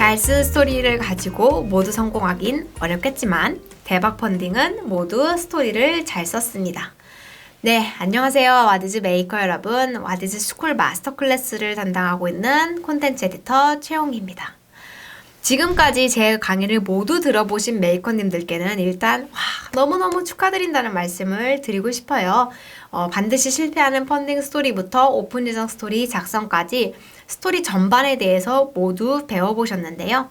잘 쓴 스토리를 가지고 모두 성공하긴 어렵겠지만 대박 펀딩은 모두 스토리를 잘 썼습니다. 네, 안녕하세요. 와디즈 메이커 여러분. 와디즈 스쿨 마스터 클래스를 담당하고 있는 콘텐츠 에디터 최용기입니다. 지금까지 제 강의를 모두 들어보신 메이커님들께는 일단 너무너무 축하드린다는 말씀을 드리고 싶어요. 반드시 실패하는 펀딩 스토리부터 오픈 예정 스토리 작성까지 스토리 전반에 대해서 모두 배워보셨는데요.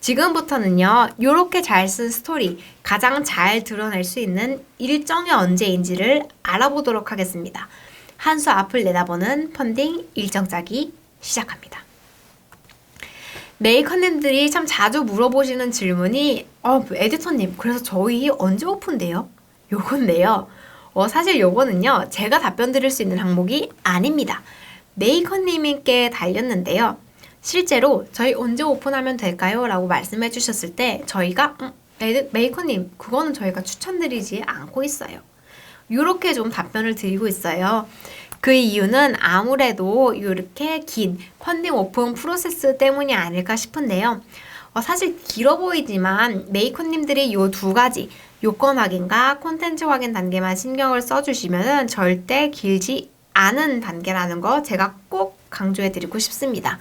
지금부터는요, 이렇게 잘 쓴 스토리, 가장 잘 드러낼 수 있는 일정이 언제인지를 알아보도록 하겠습니다. 한 수 앞을 내다보는 펀딩 일정 짜기 시작합니다. 메이커님들이 참 자주 물어보시는 질문이 에디터님, 그래서 저희 언제 오픈돼요? 요건데요. 사실 요거는요, 제가 답변 드릴 수 있는 항목이 아닙니다. 메이커님께 달렸는데요. 실제로 저희 언제 오픈하면 될까요? 라고 말씀해 주셨을 때 저희가 메이커님, 그거는 저희가 추천드리지 않고 있어요. 이렇게 좀 답변을 드리고 있어요. 그 이유는 아무래도 이렇게 긴 펀딩 오픈 프로세스 때문이 아닐까 싶은데요. 사실 길어 보이지만 메이커님들이 이 두 가지 요건 확인과 콘텐츠 확인 단계만 신경을 써주시면 절대 길지 않은 단계라는 거 제가 꼭 강조해 드리고 싶습니다.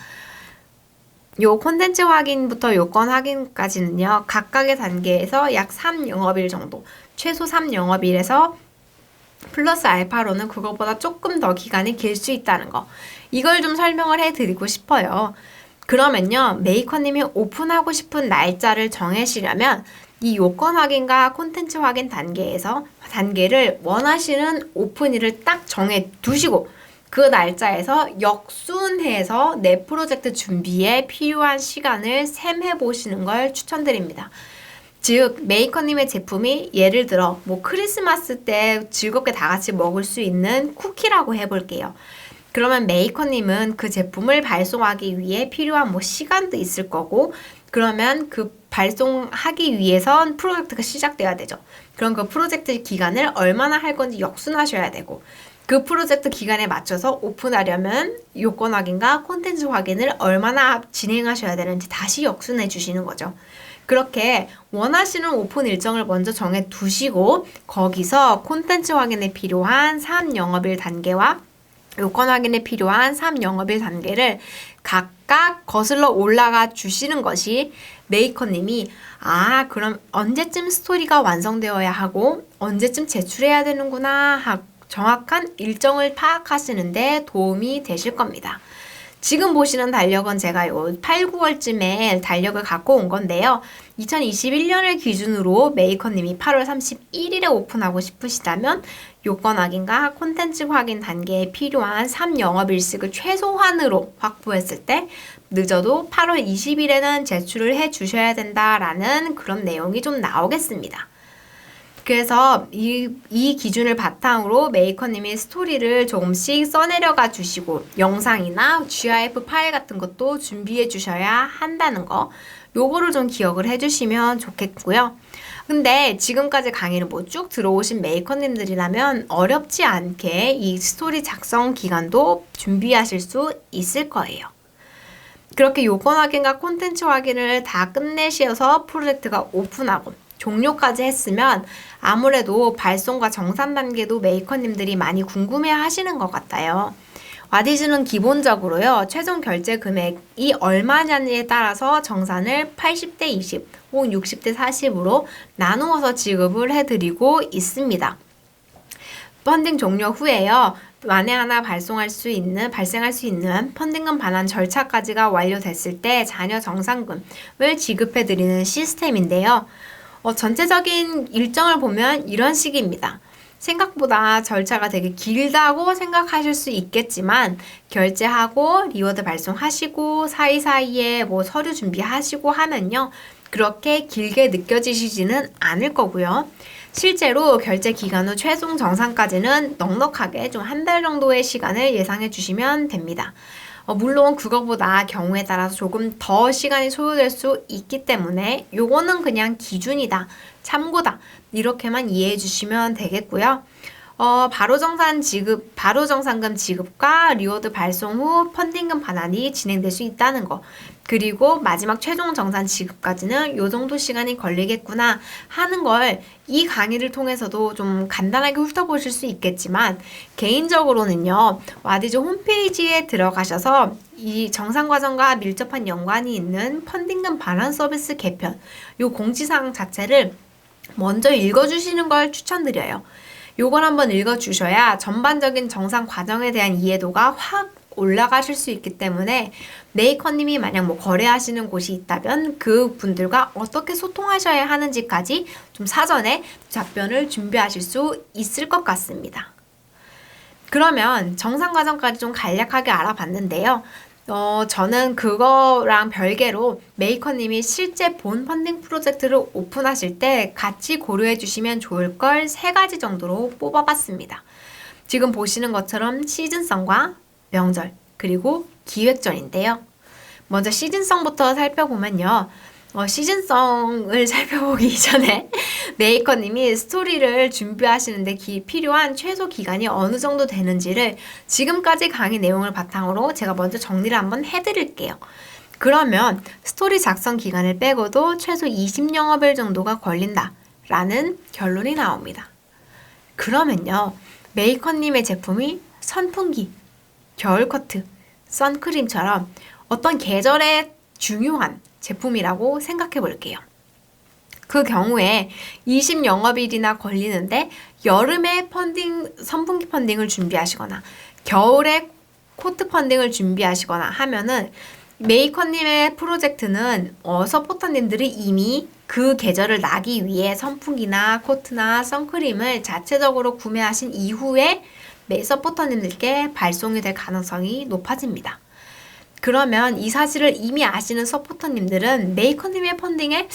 요 콘텐츠 확인부터 요건 확인까지는요, 각각의 단계에서 약 3영업일 정도, 최소 3영업일에서 플러스 알파로는 그것보다 조금 더 기간이 길 수 있다는 거. 이걸 좀 설명을 해드리고 싶어요. 그러면요, 메이커님이 오픈하고 싶은 날짜를 정하시려면 이 요건 확인과 콘텐츠 확인 단계를 원하시는 오픈일을 딱 정해 두시고 그 날짜에서 역순해서 내 프로젝트 준비에 필요한 시간을 셈해 보시는 걸 추천드립니다. 즉, 메이커님의 제품이 예를 들어 크리스마스 때 즐겁게 다 같이 먹을 수 있는 쿠키라고 해볼게요. 그러면 메이커님은 그 제품을 발송하기 위해 필요한 시간도 있을 거고, 그러면 그 발송하기 위해선 프로젝트가 시작돼야 되죠. 그럼 그 프로젝트 기간을 얼마나 할 건지 역순하셔야 되고, 그 프로젝트 기간에 맞춰서 오픈하려면 요건 확인과 콘텐츠 확인을 얼마나 진행하셔야 되는지 다시 역순해 주시는 거죠. 그렇게 원하시는 오픈 일정을 먼저 정해 두시고 거기서 콘텐츠 확인에 필요한 3영업일 단계와 요건 확인에 필요한 3영업일 단계를 각각 거슬러 올라가 주시는 것이 메이커님이 그럼 언제쯤 스토리가 완성되어야 하고 언제쯤 제출해야 되는구나 정확한 일정을 파악하시는데 도움이 되실 겁니다. 지금 보시는 달력은 제가 8, 9월쯤에 달력을 갖고 온 건데요. 2021년을 기준으로 메이커님이 8월 31일에 오픈하고 싶으시다면 요건 확인과 콘텐츠 확인 단계에 필요한 3영업일씩을 최소한으로 확보했을 때 늦어도 8월 20일에는 제출을 해 주셔야 된다라는 그런 내용이 좀 나오겠습니다. 그래서 이 기준을 바탕으로 메이커님이 스토리를 조금씩 써내려가 주시고 영상이나 GIF 파일 같은 것도 준비해 주셔야 한다는 거, 요거를 좀 기억을 해주시면 좋겠고요. 근데 지금까지 강의를 쭉 들어오신 메이커님들이라면 어렵지 않게 이 스토리 작성 기간도 준비하실 수 있을 거예요. 그렇게 요건 확인과 콘텐츠 확인을 다 끝내셔서 프로젝트가 오픈하고 종료까지 했으면 아무래도 발송과 정산 단계도 메이커님들이 많이 궁금해 하시는 것 같아요. 와디즈는 기본적으로요, 최종 결제 금액이 얼마냐에 따라서 정산을 80대 20 혹은 60대 40으로 나누어서 지급을 해드리고 있습니다. 펀딩 종료 후에요, 만에 하나 발생할 수 있는 펀딩금 반환 절차까지가 완료됐을 때 잔여 정산금을 지급해드리는 시스템인데요. 전체적인 일정을 보면 이런 식입니다. 생각보다 절차가 되게 길다고 생각하실 수 있겠지만 결제하고 리워드 발송하시고 사이사이에 서류 준비하시고 하면요, 그렇게 길게 느껴지시지는 않을 거고요. 실제로 결제 기간 후 최종 정산까지는 넉넉하게 좀 한 달 정도의 시간을 예상해 주시면 됩니다. 물론 그거보다 경우에 따라서 조금 더 시간이 소요될 수 있기 때문에 요거는 그냥 기준이다, 참고다, 이렇게만 이해해 주시면 되겠고요. 바로 정산금 지급과 리워드 발송 후 펀딩금 반환이 진행될 수 있다는 거. 그리고 마지막 최종 정산 지급까지는 요 정도 시간이 걸리겠구나 하는 걸 이 강의를 통해서도 좀 간단하게 훑어보실 수 있겠지만, 개인적으로는요, 와디즈 홈페이지에 들어가셔서 이 정산 과정과 밀접한 연관이 있는 펀딩금 반환 서비스 개편, 요 공지사항 자체를 먼저 읽어주시는 걸 추천드려요. 요걸 한번 읽어주셔야 전반적인 정산 과정에 대한 이해도가 확 올라가실 수 있기 때문에, 메이커님이 만약 뭐 거래하시는 곳이 있다면 그 분들과 어떻게 소통하셔야 하는지까지 좀 사전에 답변을 준비하실 수 있을 것 같습니다. 그러면 정산 과정까지 좀 간략하게 알아봤는데요. 저는 그거랑 별개로 메이커님이 실제 본 펀딩 프로젝트를 오픈하실 때 같이 고려해 주시면 좋을 걸 3가지 정도로 뽑아봤습니다. 지금 보시는 것처럼 시즌성과 명절, 그리고 기획전인데요. 먼저 시즌성부터 살펴보면요. 시즌성을 살펴보기 이전에 메이커님이 스토리를 준비하시는데 필요한 최소 기간이 어느 정도 되는지를 지금까지 강의 내용을 바탕으로 제가 먼저 정리를 한번 해드릴게요. 그러면 스토리 작성 기간을 빼고도 최소 20영업일 정도가 걸린다라는 결론이 나옵니다. 그러면요, 메이커님의 제품이 선풍기, 겨울 커트, 선크림처럼 어떤 계절에 중요한 제품이라고 생각해 볼게요. 그 경우에 20영업일이나 걸리는데 여름에 선풍기 펀딩을 준비하시거나 겨울에 코트 펀딩을 준비하시거나 하면은 메이커님의 프로젝트는 서포터님들이 이미 그 계절을 나기 위해 선풍기나 코트나 선크림을 자체적으로 구매하신 이후에 서포터님들께 발송이 될 가능성이 높아집니다. 그러면 이 사실을 이미 아시는 서포터님들은 메이커님의 펀딩에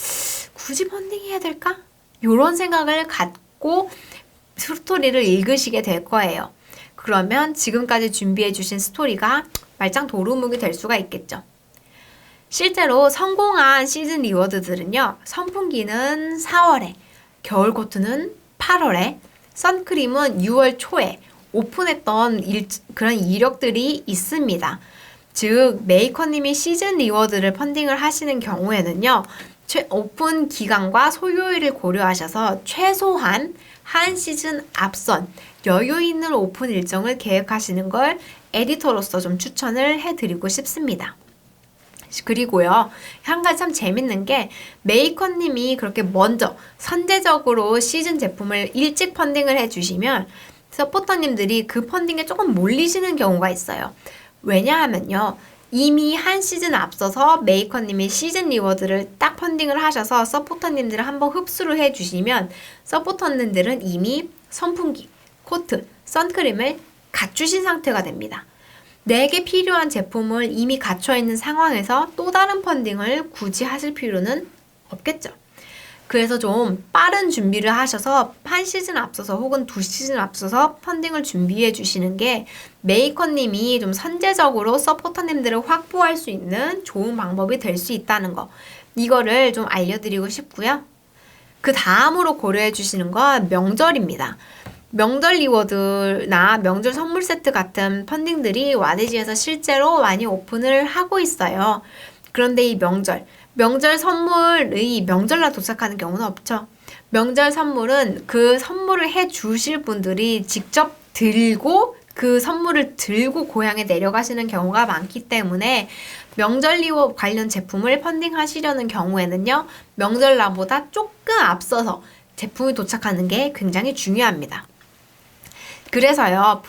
굳이 펀딩해야 될까? 이런 생각을 갖고 스토리를 읽으시게 될 거예요. 그러면 지금까지 준비해 주신 스토리가 말짱 도루묵이 될 수가 있겠죠. 실제로 성공한 시즌 리워드들은요, 선풍기는 4월에, 겨울 코트는 8월에, 선크림은 6월 초에 오픈했던 그런 이력들이 있습니다. 즉, 메이커님이 시즌 리워드를 펀딩을 하시는 경우에는요, 오픈 기간과 소요일을 고려하셔서 최소한 한 시즌 앞선 여유 있는 오픈 일정을 계획하시는 걸 에디터로서 좀 추천을 해드리고 싶습니다. 그리고요, 한 가지 참 재밌는 게 메이커님이 그렇게 먼저 선제적으로 시즌 제품을 일찍 펀딩을 해주시면 서포터님들이 그 펀딩에 조금 몰리시는 경우가 있어요. 왜냐하면요, 이미 한 시즌 앞서서 메이커님이 시즌 리워드를 딱 펀딩을 하셔서 서포터님들을 한번 흡수를 해주시면 서포터님들은 이미 선풍기, 코트, 선크림을 갖추신 상태가 됩니다. 내게 필요한 제품을 이미 갖춰있는 상황에서 또 다른 펀딩을 굳이 하실 필요는 없겠죠. 그래서 좀 빠른 준비를 하셔서 한 시즌 앞서서 혹은 2시즌 앞서서 펀딩을 준비해 주시는 게 메이커님이 좀 선제적으로 서포터님들을 확보할 수 있는 좋은 방법이 될 수 있다는 거, 이거를 좀 알려드리고 싶고요. 그 다음으로 고려해 주시는 건 명절입니다. 명절 리워드나 명절 선물 세트 같은 펀딩들이 와디즈에서 실제로 많이 오픈을 하고 있어요. 그런데 이 명절 선물이 명절날 도착하는 경우는 없죠. 명절 선물은 그 선물을 해 주실 분들이 직접 들고 그 선물을 들고 고향에 내려가시는 경우가 많기 때문에 명절 리워드 관련 제품을 펀딩하시려는 경우에는요, 명절날보다 조금 앞서서 제품이 도착하는 게 굉장히 중요합니다. 그래서요,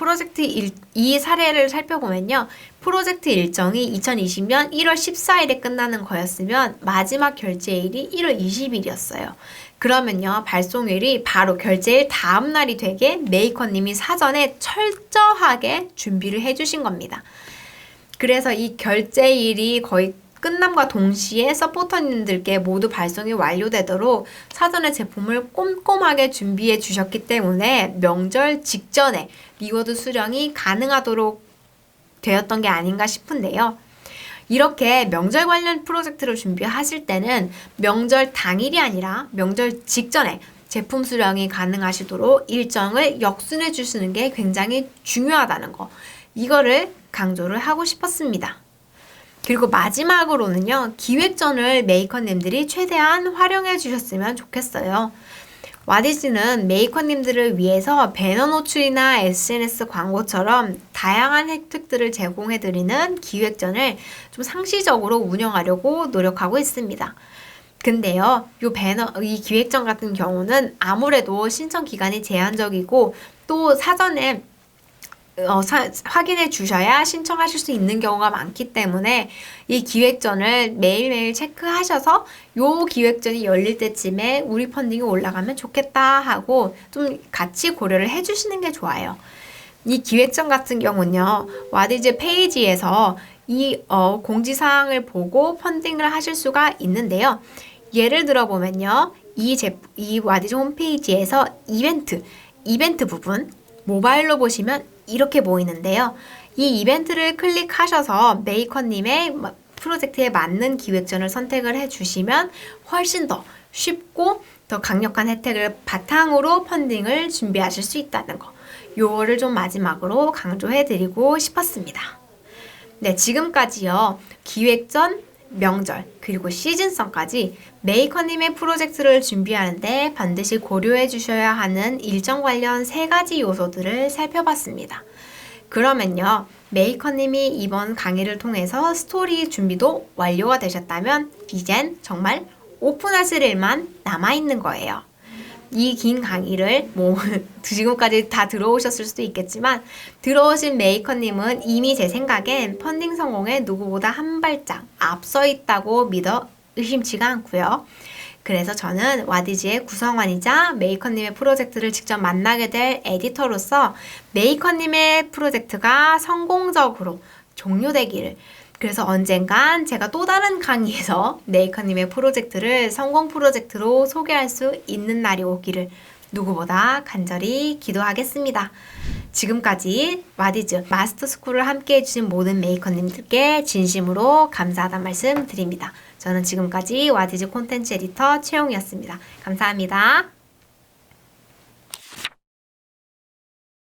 이 사례를 살펴보면요, 프로젝트 일정이 2020년 1월 14일에 끝나는 거였으면 마지막 결제일이 1월 20일이었어요. 그러면요, 발송일이 바로 결제일 다음 날이 되게 메이커님이 사전에 철저하게 준비를 해주신 겁니다. 그래서 이 결제일이 거의 끝남과 동시에 서포터님들께 모두 발송이 완료되도록 사전에 제품을 꼼꼼하게 준비해 주셨기 때문에 명절 직전에 리워드 수령이 가능하도록 되었던 게 아닌가 싶은데요. 이렇게 명절 관련 프로젝트를 준비하실 때는 명절 당일이 아니라 명절 직전에 제품 수령이 가능하시도록 일정을 역순해 주시는 게 굉장히 중요하다는 거, 이거를 강조를 하고 싶었습니다. 그리고 마지막으로는요, 기획전을 메이커님들이 최대한 활용해 주셨으면 좋겠어요. 와디즈는 메이커님들을 위해서 배너 노출이나 SNS 광고처럼 다양한 혜택들을 제공해드리는 기획전을 좀 상시적으로 운영하려고 노력하고 있습니다. 근데요, 이 기획전 같은 경우는 아무래도 신청 기간이 제한적이고 또 사전에 확인해 주셔야 신청하실 수 있는 경우가 많기 때문에 이 기획전을 매일매일 체크하셔서 요 기획전이 열릴 때쯤에 우리 펀딩이 올라가면 좋겠다 하고 좀 같이 고려를 해 주시는 게 좋아요. 이 기획전 같은 경우는요, 와디즈 페이지에서 이 공지사항을 보고 펀딩을 하실 수가 있는데요. 예를 들어보면요, 이 와디즈 홈페이지에서 이벤트 부분, 모바일로 보시면 이렇게 보이는데요. 이 이벤트를 클릭하셔서 메이커님의 프로젝트에 맞는 기획전을 선택을 해주시면 훨씬 더 쉽고 더 강력한 혜택을 바탕으로 펀딩을 준비하실 수 있다는 거. 요거를 좀 마지막으로 강조해드리고 싶었습니다. 네, 지금까지요. 기획전, 명절, 그리고 시즌성까지 메이커님의 프로젝트를 준비하는데 반드시 고려해 주셔야 하는 일정 관련 3가지 요소들을 살펴봤습니다. 그러면요, 메이커님이 이번 강의를 통해서 스토리 준비도 완료가 되셨다면 이젠 정말 오픈하실 일만 남아있는 거예요. 이 긴 강의를 지금까지 다 들어오셨을 수도 있겠지만 들어오신 메이커님은 이미 제 생각엔 펀딩 성공에 누구보다 한 발짝 앞서 있다고 믿어 의심치가 않고요. 그래서 저는 와디즈의 구성원이자 메이커님의 프로젝트를 직접 만나게 될 에디터로서 메이커님의 프로젝트가 성공적으로 종료되기를, 그래서 언젠간 제가 또 다른 강의에서 메이커님의 프로젝트를 성공 프로젝트로 소개할 수 있는 날이 오기를 누구보다 간절히 기도하겠습니다. 지금까지 와디즈 마스터스쿨을 함께 해주신 모든 메이커님들께 진심으로 감사하다는 말씀 드립니다. 저는 지금까지 와디즈 콘텐츠 에디터 최용이었습니다. 감사합니다.